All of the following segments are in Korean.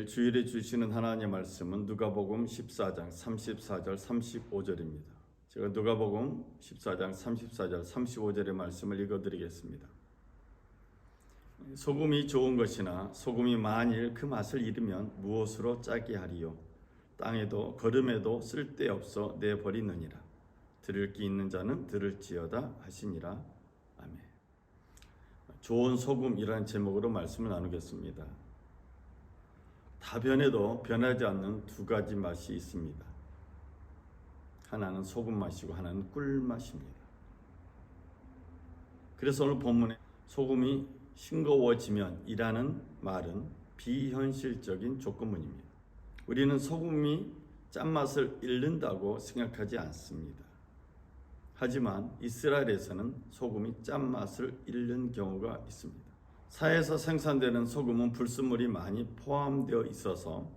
매일 주일에 주시는 하나님의 말씀은 누가복음 14장 34절 35절입니다. 제가 누가복음 14장 34절 35절의 말씀을 읽어드리겠습니다. 소금이 좋은 것이나 소금이 만일 그 맛을 잃으면 무엇으로 짜게 하리요? 땅에도 거름에도 쓸데없어 내버리느니라. 들을 귀 있는 자는 들을지어다 하시니라. 아멘. 좋은 소금이라는 제목으로 말씀을 나누겠습니다. 다 변해도 변하지 않는 두 가지 맛이 있습니다. 하나는 소금 맛이고 하나는 꿀 맛입니다. 그래서 오늘 본문에 소금이 싱거워지면 이라는 말은 비현실적인 조건문입니다. 우리는 소금이 짠맛을 잃는다고 생각하지 않습니다. 하지만 이스라엘에서는 소금이 짠맛을 잃는 경우가 있습니다. 사에서 생산되는 소금은 불순물이 많이 포함되어 있어서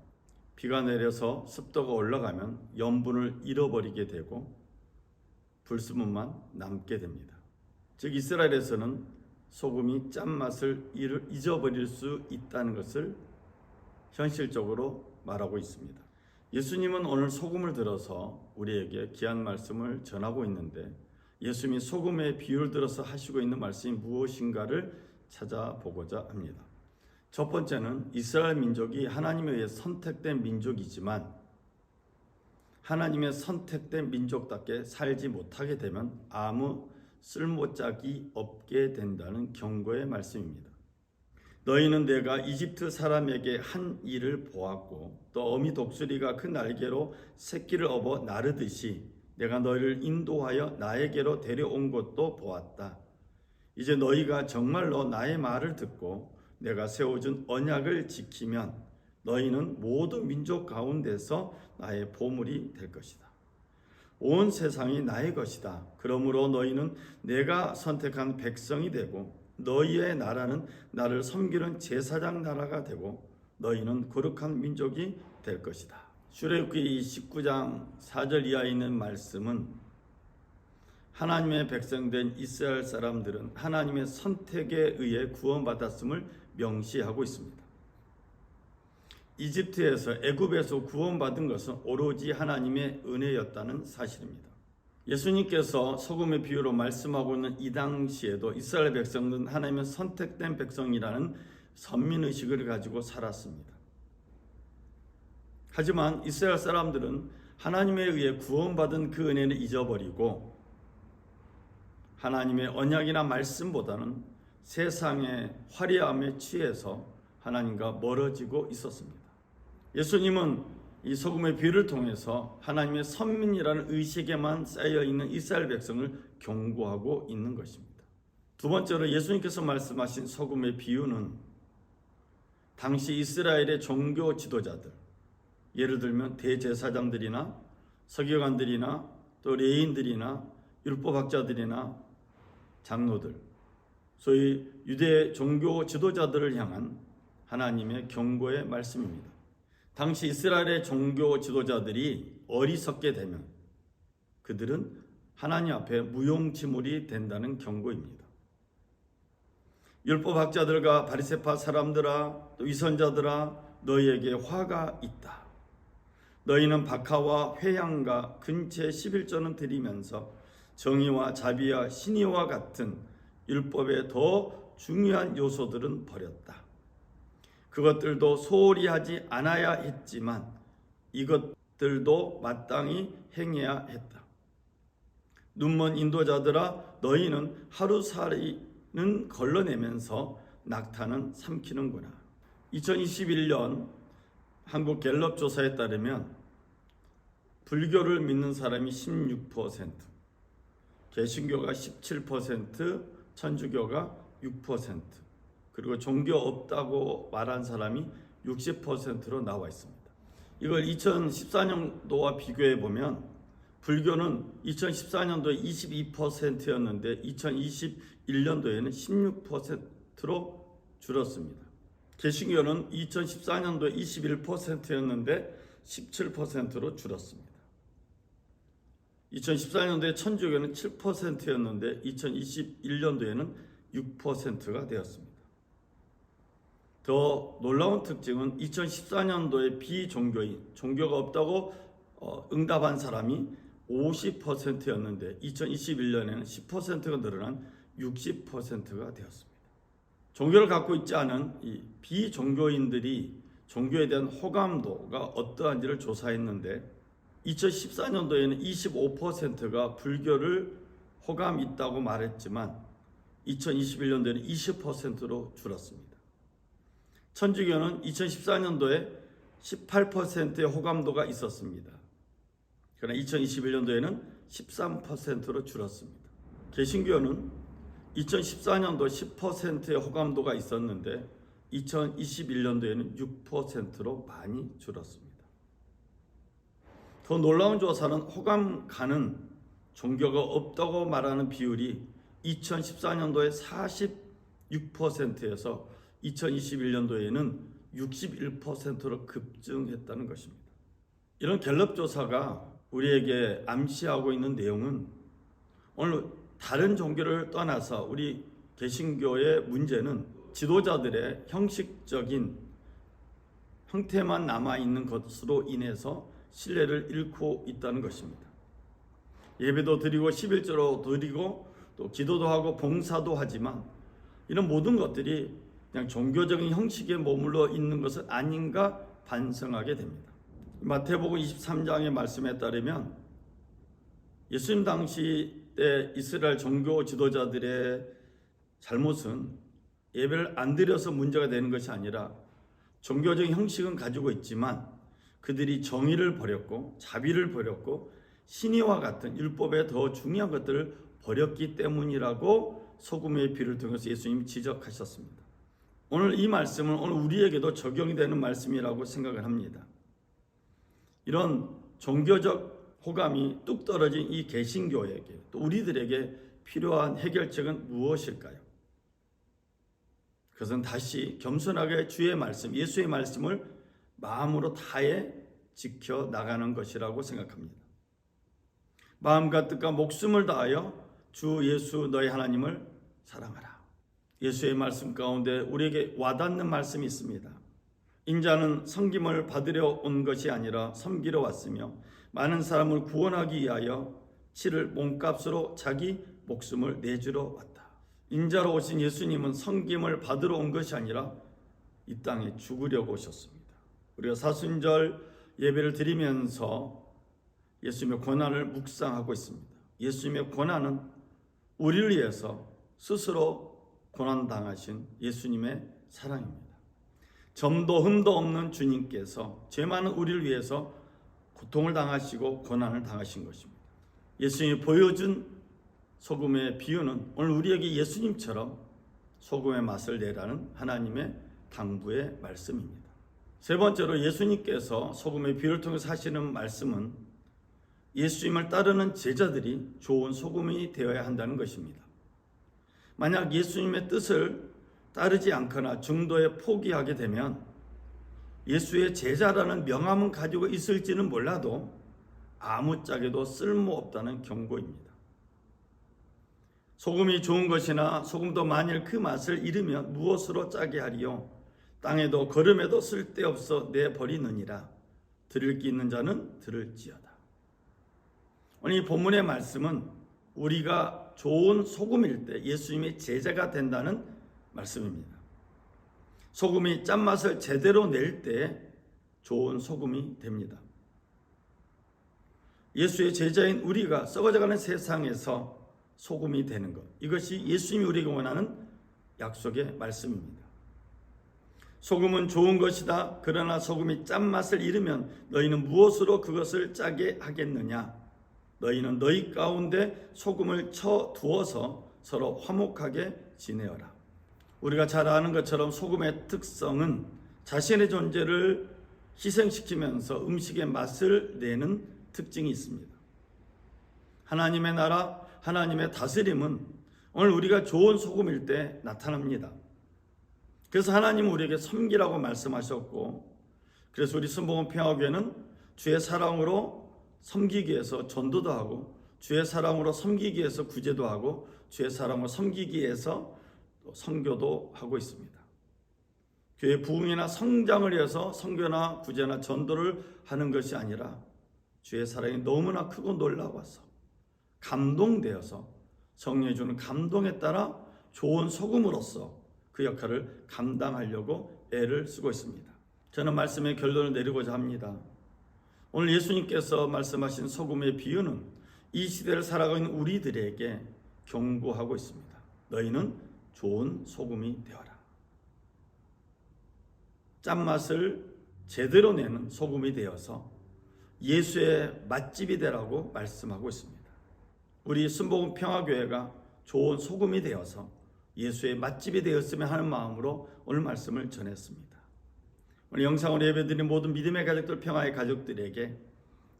비가 내려서 습도가 올라가면 염분을 잃어버리게 되고 불순물만 남게 됩니다. 즉 이스라엘에서는 소금이 짠맛을 잊어버릴 수 있다는 것을 현실적으로 말하고 있습니다. 예수님은 오늘 소금을 들어서 우리에게 귀한 말씀을 전하고 있는데 예수님이 소금의 비유를 들어서 하시고 있는 말씀이 무엇인가를 찾아보고자 합니다. 첫 번째는 이스라엘 민족이 하나님에 의해 선택된 민족이지만 하나님의 선택된 민족답게 살지 못하게 되면 아무 쓸모짝이 없게 된다는 경고의 말씀입니다. 너희는 내가 이집트 사람에게 한 일을 보았고 또 어미 독수리가 그 날개로 새끼를 업어 나르듯이 내가 너희를 인도하여 나에게로 데려온 것도 보았다. 이제 너희가 정말로 나의 말을 듣고 내가 세워준 언약을 지키면 너희는 모든 민족 가운데서 나의 보물이 될 것이다. 온 세상이 나의 것이다. 그러므로 너희는 내가 선택한 백성이 되고 너희의 나라는 나를 섬기는 제사장 나라가 되고 너희는 거룩한 민족이 될 것이다. 출애굽기 19장 4절 이하에 있는 말씀은 하나님의 백성된 이스라엘 사람들은 하나님의 선택에 의해 구원받았음을 명시하고 있습니다. 이집트에서 애굽에서 구원받은 것은 오로지 하나님의 은혜였다는 사실입니다. 예수님께서 소금의 비유로 말씀하고 있는 이 당시에도 이스라엘 백성들은 하나님의 선택된 백성이라는 선민의식을 가지고 살았습니다. 하지만 이스라엘 사람들은 하나님에 의해 구원받은 그 은혜를 잊어버리고 하나님의 언약이나 말씀보다는 세상의 화려함에 취해서 하나님과 멀어지고 있었습니다. 예수님은 이 소금의 비유를 통해서 하나님의 선민이라는 의식에만 쌓여있는 이스라엘 백성을 경고하고 있는 것입니다. 두 번째로 예수님께서 말씀하신 소금의 비유는 당시 이스라엘의 종교 지도자들, 예를 들면 대제사장들이나 서기관들이나 또 레위인들이나 율법학자들이나 장로들, 소위 유대 종교 지도자들을 향한 하나님의 경고의 말씀입니다. 당시 이스라엘의 종교 지도자들이 어리석게 되면 그들은 하나님 앞에 무용지물이 된다는 경고입니다. 율법학자들과 바리새파 사람들아 또 위선자들아 너희에게 화가 있다. 너희는 박하와 회향과 근체 11조는 드리면서 정의와 자비와 신의와 같은 율법의 더 중요한 요소들은 버렸다. 그것들도 소홀히 하지 않아야 했지만 이것들도 마땅히 행해야 했다. 눈먼 인도자들아 너희는 하루살이는 걸러내면서 낙타는 삼키는구나. 2021년 한국 갤럽 조사에 따르면 불교를 믿는 사람이 16%, 개신교가 17%, 천주교가 6%, 그리고 종교 없다고 말한 사람이 60%로 나와 있습니다. 이걸 2014년도와 비교해 보면 불교는 2014년도에 22%였는데 2021년도에는 16%로 줄었습니다. 개신교는 2014년도에 21%였는데 17%로 줄었습니다. 2014년도에 천주교는 7%였는데 2021년도에는 6%가 되었습니다. 더 놀라운 특징은 2014년도에 비종교인, 종교가 없다고 응답한 사람이 50%였는데 2021년에는 10%가 늘어난 60%가 되었습니다. 종교를 갖고 있지 않은 이 비종교인들이 종교에 대한 호감도가 어떠한지를 조사했는데 2014년도에는 25%가 불교를 호감 있다고 말했지만 2021년도에는 20%로 줄었습니다. 천주교는 2014년도에 18%의 호감도가 있었습니다. 그러나 2021년도에는 13%로 줄었습니다. 개신교는 2014년도 10%의 호감도가 있었는데 2021년도에는 6%로 많이 줄었습니다. 더 놀라운 조사는 호감 가는 종교가 없다고 말하는 비율이 2014년도에 46%에서 2021년도에는 61%로 급증했다는 것입니다. 이런 갤럽 조사가 우리에게 암시하고 있는 내용은 오늘 다른 종교를 떠나서 우리 개신교의 문제는 지도자들의 형식적인 형태만 남아있는 것으로 인해서 신뢰를 잃고 있다는 것입니다. 예배도 드리고 11조로 드리고 또 기도도 하고 봉사도 하지만 이런 모든 것들이 그냥 종교적인 형식에 머물러 있는 것은 아닌가 반성하게 됩니다. 마태복음 23장의 말씀에 따르면 예수님 당시 때 이스라엘 종교 지도자들의 잘못은 예배를 안 드려서 문제가 되는 것이 아니라 종교적인 형식은 가지고 있지만 그들이 정의를 버렸고 자비를 버렸고 신의와 같은 율법의 더 중요한 것들을 버렸기 때문이라고 소금의 비를 통해서 예수님이 지적하셨습니다. 오늘 이 말씀은 오늘 우리에게도 적용이 되는 말씀이라고 생각을 합니다. 이런 종교적 호감이 뚝 떨어진 이 개신교에게 또 우리들에게 필요한 해결책은 무엇일까요? 그것은 다시 겸손하게 주의 말씀, 예수의 말씀을 마음으로 다해 지켜나가는 것이라고 생각합니다. 마음과 뜻과 목숨을 다하여 주 예수 너희 하나님을 사랑하라. 예수의 말씀 가운데 우리에게 와닿는 말씀이 있습니다. 인자는 섬김을 받으려 온 것이 아니라 섬기러 왔으며 많은 사람을 구원하기 위하여 치를 몸값으로 자기 목숨을 내주러 왔다. 인자로 오신 예수님은 섬김을 받으러 온 것이 아니라 이 땅에 죽으려고 오셨습니다. 우리가 사순절 예배를 드리면서 예수님의 고난을 묵상하고 있습니다. 예수님의 고난은 우리를 위해서 스스로 고난당하신 예수님의 사랑입니다. 점도 흠도 없는 주님께서 죄 많은 우리를 위해서 고통을 당하시고 고난을 당하신 것입니다. 예수님이 보여준 소금의 비유는 오늘 우리에게 예수님처럼 소금의 맛을 내라는 하나님의 당부의 말씀입니다. 세 번째로 예수님께서 소금의 비유를 통해서 하시는 말씀은 예수님을 따르는 제자들이 좋은 소금이 되어야 한다는 것입니다. 만약 예수님의 뜻을 따르지 않거나 중도에 포기하게 되면 예수의 제자라는 명함은 가지고 있을지는 몰라도 아무짝에도 쓸모없다는 경고입니다. 소금이 좋은 것이나 소금도 만일 그 맛을 잃으면 무엇으로 짜게 하리요? 땅에도 거름에도 쓸데없어 내버리느니라. 들을 기 있는 자는 들을지어다. 오늘 이 본문의 말씀은 우리가 좋은 소금일 때 예수님의 제자가 된다는 말씀입니다. 소금이 짠맛을 제대로 낼 때 좋은 소금이 됩니다. 예수의 제자인 우리가 썩어져가는 세상에서 소금이 되는 것, 이것이 예수님이 우리에게 원하는 약속의 말씀입니다. 소금은 좋은 것이다. 그러나 소금이 짠맛을 잃으면 너희는 무엇으로 그것을 짜게 하겠느냐? 너희는 너희 가운데 소금을 쳐두어서 서로 화목하게 지내어라. 우리가 잘 아는 것처럼 소금의 특성은 자신의 존재를 희생시키면서 음식의 맛을 내는 특징이 있습니다. 하나님의 나라, 하나님의 다스림은 오늘 우리가 좋은 소금일 때 나타납니다. 그래서 하나님은 우리에게 섬기라고 말씀하셨고, 그래서 우리 순복음 평화교회는 주의 사랑으로 섬기기 위해서 전도도 하고, 주의 사랑으로 섬기기 위해서 구제도 하고, 주의 사랑으로 섬기기 위해서 선교도 하고 있습니다. 교회 부흥이나 성장을 위해서 선교나 구제나 전도를 하는 것이 아니라 주의 사랑이 너무나 크고 놀라워서 감동되어서 성령이 주는 감동에 따라 좋은 소금으로서 그 역할을 감당하려고 애를 쓰고 있습니다. 저는 말씀의 결론을 내리고자 합니다. 오늘 예수님께서 말씀하신 소금의 비유는 이 시대를 살아가고 있는 우리들에게 경고하고 있습니다. 너희는 좋은 소금이 되어라. 짠맛을 제대로 내는 소금이 되어서 예수의 맛집이 되라고 말씀하고 있습니다. 우리 순복음 평화교회가 좋은 소금이 되어서 예수의 맛집이 되었으면 하는 마음으로 오늘 말씀을 전했습니다. 오늘 영상으로 예배드린 모든 믿음의 가족들, 평화의 가족들에게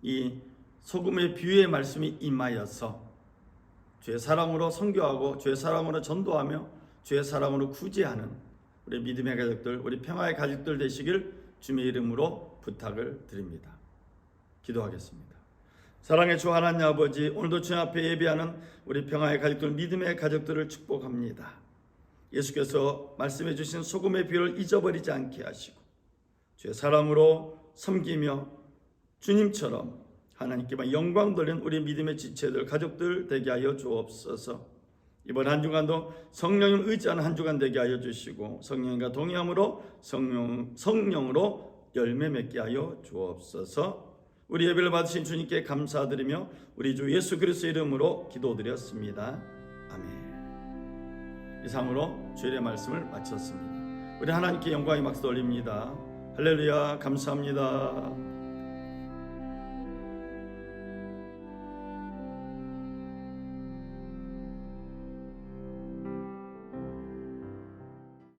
이 소금의 비유의 말씀이 임하여서 주의 사랑으로 선교하고 주의 사랑으로 전도하며 주의 사랑으로 구제하는 우리 믿음의 가족들, 우리 평화의 가족들 되시길 주님의 이름으로 부탁을 드립니다. 기도하겠습니다. 사랑의 주 하나님 아버지, 오늘도 주님 앞에 예배하는 우리 평화의 가족들, 믿음의 가족들을 축복합니다. 예수께서 말씀해 주신 소금의 비유를 잊어버리지 않게 하시고 주의 사랑으로 섬기며 주님처럼 하나님께만 영광 돌리는 우리 믿음의 지체들, 가족들 되게 하여 주옵소서. 이번 한 주간도 성령을 의지하는 한 주간 되게 하여 주시고 성령과 동의함으로 성령으로 열매 맺게 하여 주옵소서. 우리 예배를 받으신 주님께 감사드리며 우리 주 예수 그리스도 이름으로 기도드렸습니다. 아멘. 이상으로 주일의 말씀을 마쳤습니다. 우리 하나님께 영광의 박수 올립니다. 할렐루야. 감사합니다.